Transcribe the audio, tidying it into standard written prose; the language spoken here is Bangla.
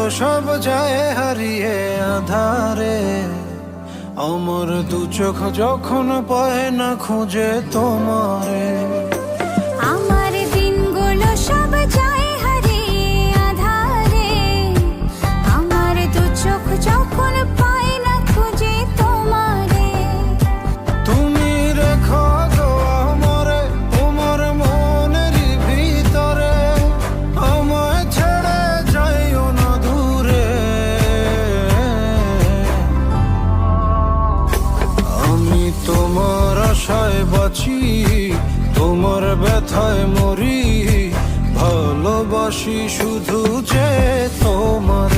সব যায় হারিয়ে আধারে, আমার দু চোখ যখন পায় না খুঁজে তোমারে। আমার দিনগুলো সব যায় হারিয়ে আঁধারে, আমার দু চোখ যখন পায় না খুঁজে তোমারে। তুমি রেখো গো আমারে তোমার মনের ভিতরে, আমায় ছেড়ে যাইও না দূরে। আমি তোমার আশায় বাঁচি, তোমার ব্যথায় মরি, ভালোবাসি শুধু যে তোমার।